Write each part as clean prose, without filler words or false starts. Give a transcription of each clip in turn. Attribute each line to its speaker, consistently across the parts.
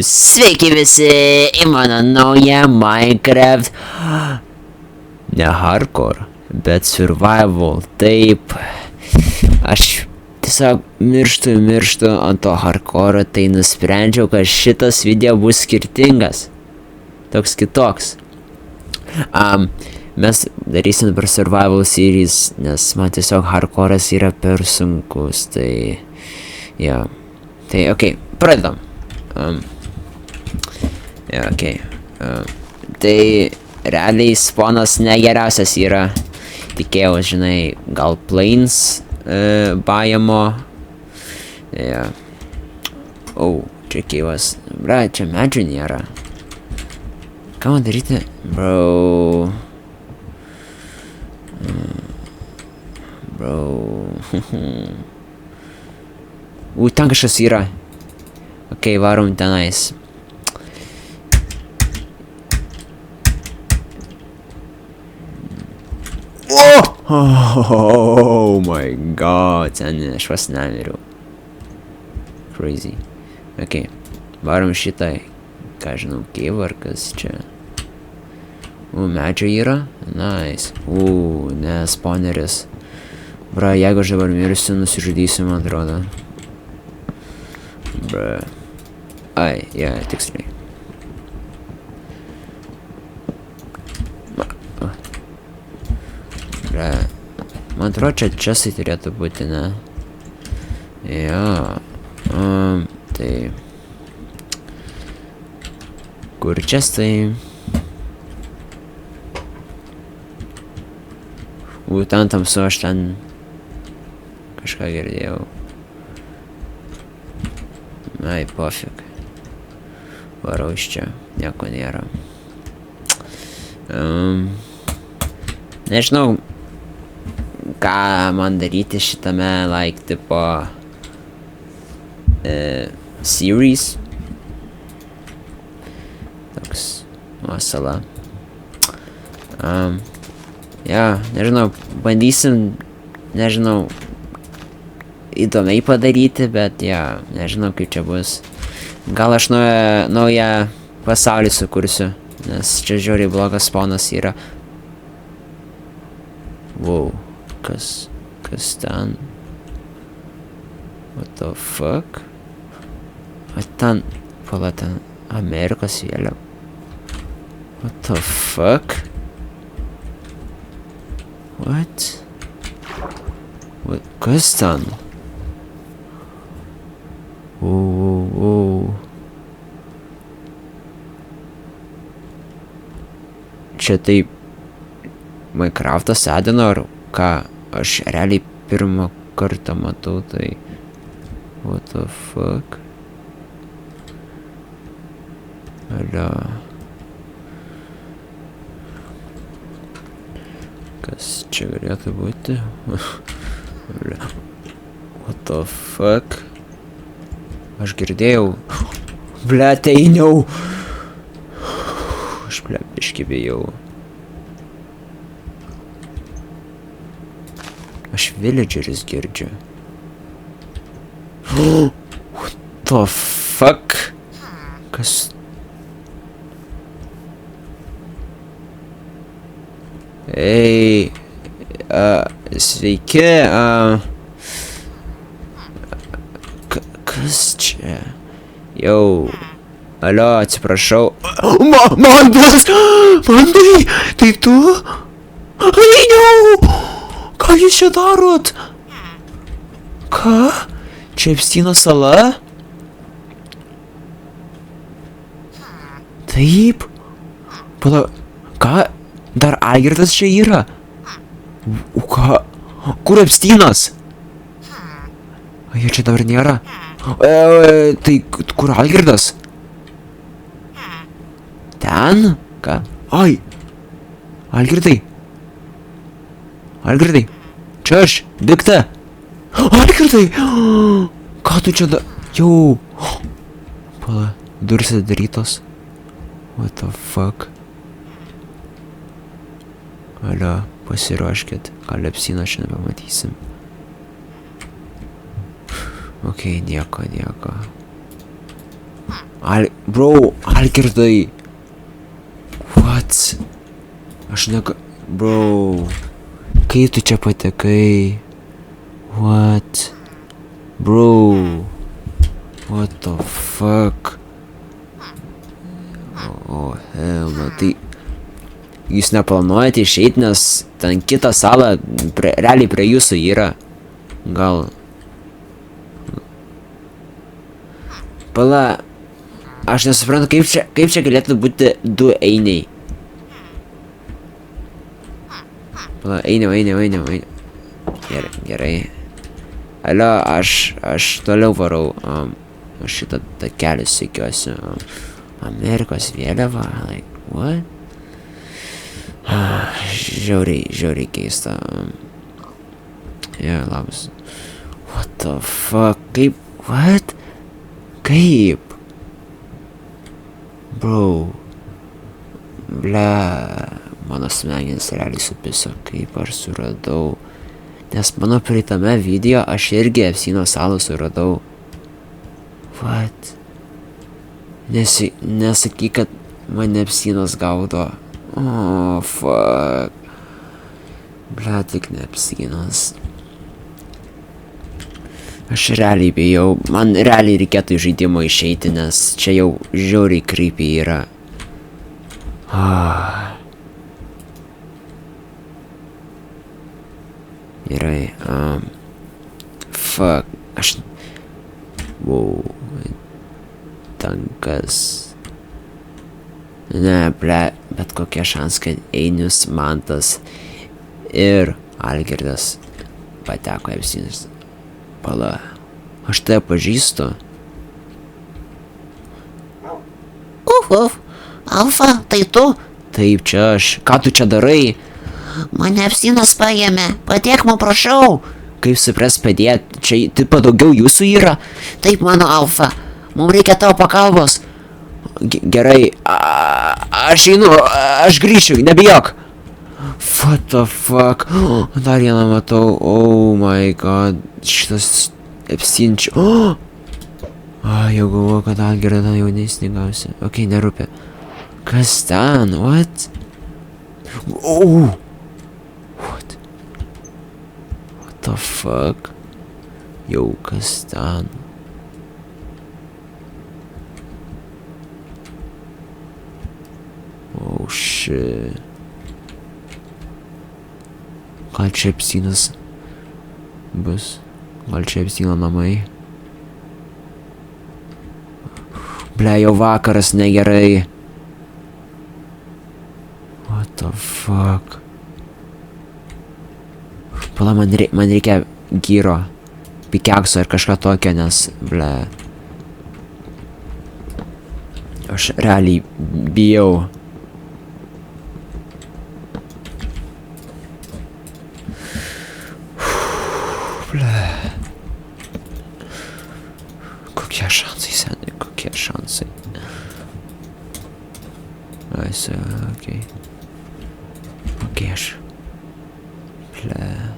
Speaker 1: Sveiki visi į mano naują Minecraft. Ne hardcore, bet survival. Taip. Aš tiesiog mirštu ant to hardcore, tai nusprendžiau, kad šitas video bus skirtingas. Toks kitoks. Mes darysim per survival series, nes man tiesiog hardcore'as yra per sunkus, tai... Jo. Tai, okei, pradedam. Tai realiai spawnas negeriausias yra. Tikėjau, žinai, gal plains biome. Čia keivas. Bra, čia medžių nėra. Ką man daryti? Bro. Ten kažkas yra. Okei, varom tenais. Oh my god, ten aš vas nemiriau. Crazy. Okei, varom šitai. Ką žinau, keivą ar kas čia. Medžio yra? Nice. Ne, spawneris. Bra, jeigu aš dabar mirsiu, nusižudysiu, man atrodo. Bra. Ai, tiksliai. Bra. Man atrodo, čia česai turėtų būti, ne? Tai... Kur česai? Ten tamsu, aš ten... Kažką girdėjau. Ai, pofik. Varau iš čia. Nieko nėra. Nežinau, ką man daryti šitame, like, tipo... series. Toks... Masala. Nežinau, bandysim... Nežinau... Įdomiai padaryti, bet nežinau kaip čia bus. Gal aš naują pasaulį sukursiu, nes čia žiauriai blogas spawnas yra. Wow, kas ten? What the fuck? Ten, pala ten, Amerikos vėliava. What the fuck? What? Kas ten? Čia taip Minecraft'as adino, ar ką? Aš realiai pirmą kartą matau, tai... What the fuck? Alia. Kas čia galėtų būti? What the fuck? Aš girdėjau. Blet, einiau. Aš biškį bijau. Aš villageris girdžiu. What the fuck? Kas? Ei. Sveiki. Kas čia? Jau. Alio, atsiprašau. Mandas! Mandai! Tai tu? Einiau! Ką jūs čia darot? Ką? Čia Epsteino sala? Taip? Pala, ką? Dar Algirdas čia yra? O ką? Kur Epsteinas? Jo čia dabar nėra. Tai kur Algirdas? Ten? Ką? Ai! Algirdai! Algirdai! Čia aš! Bėgte! Algirdai! Ką tu čia Jau! Pala, durys atidarytos. What the fuck? Alio, pasiruoškit. Gal Epsteiną šiandien pamatysim. Okei, nieko. Bro, Algirdai! What? Bro, kaip tu čia patekai? What? Bro, what the fuck? Oh, hell no, tai... Jūs neplanuojate išeiti, nes ten kita sala realiai prie jūsų yra. Gal... Pala, aš nesuprantu, kaip čia galėtų būti du einiai. Pala, einiau. Gerai. Alio, aš toliau varau. Aš šitą takelį sekiuosi. Amerikos vėliava. Like, what? Žiauriai keista. Labas. What the fuck? Kaip? What? Kaip? Bro. Ble. Mano smegenis realiai supiso, kaip aš suradau. Nes mano praeitame video aš irgi Epsteino salą suradau. What? Nesakyk, kad mane Epsteinas gaudo. Oh, fuck. Ble, tik ne Epsteinas. Aš realiai bijau. Man realiai reikėtų iš žaidimo išeiti, nes čia jau žiauriai creepy yra. Gerai, fuck, wow, tankas, ne, ble, bet kokie šansai, kad Einius, Mantas ir Algirdas pateko Epsteinas. Pala, aš tave pažįstu.
Speaker 2: Alfa, tai tu?
Speaker 1: Taip, čia aš, ką tu čia darai?
Speaker 2: Mane Epsteinas paėmė, padėk man, prašau.
Speaker 1: Kaip supras padėt, čia tipo daugiau jūsų yra?
Speaker 2: Taip, mano Alfa, mums reikia tavo pagalbos.
Speaker 1: Gerai, aš einu, aš grįšiu, nebijok. What the fuck? Dar vieną matau, oh my god, šitas Epstein čia. Jau galvoju, kad Algirdą jaunesnį gausi. Ok, nerūpi. Kas ten? What? What? What the fuck? Jau, kas ten? Oh shit. Gal čia Epsteinas bus? Gal čia Epsteino namai? Ble, jau vakaras negerai. What the fuck? Pala, man reikia gyro. Pikekso ir kažką tokio, nes, ble. Aš realiai bijau. Ble. Kokie šansai, seniai, kokie šansai. Esu, okei. Okei, aš. Ble.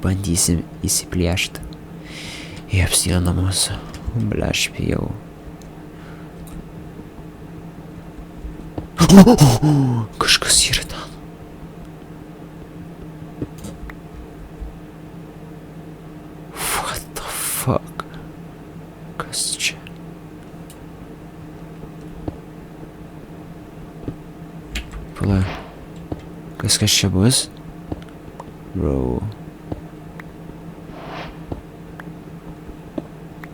Speaker 1: Bandysim įsiplėšti į Epsteino namus. Ble, aš bijau. Kažkas yra ten. What the fuck? Kas čia? Pala. Kas čia bus? Bro.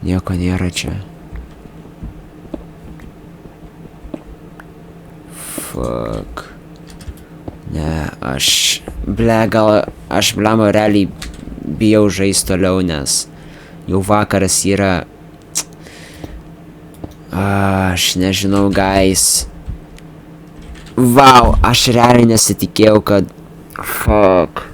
Speaker 1: Nieko nėra čia. Fuck. Ne, gal aš blama realiai bijau žaisti toliau, nes jau vakaras yra. Aš nežinau, guys. Vau, aš realiai nesitikėjau, kad... Fuck.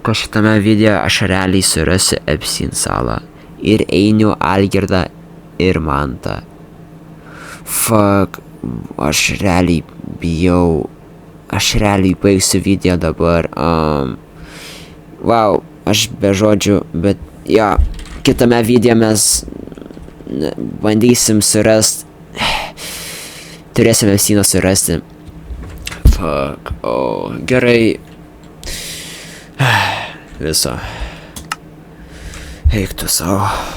Speaker 1: Kad šitame video aš realiai surasiu Epstein salą. Ir Einių, Algirdą ir Mantą. Fuck. Aš realiai bijau. Aš realiai baigsiu video dabar. Vau, aš be žodžių, bet jo, kitame video mes bandysim surast. Turėsime Epsteiną surasti. Fuck, gerai. Viso. Eik tu savo.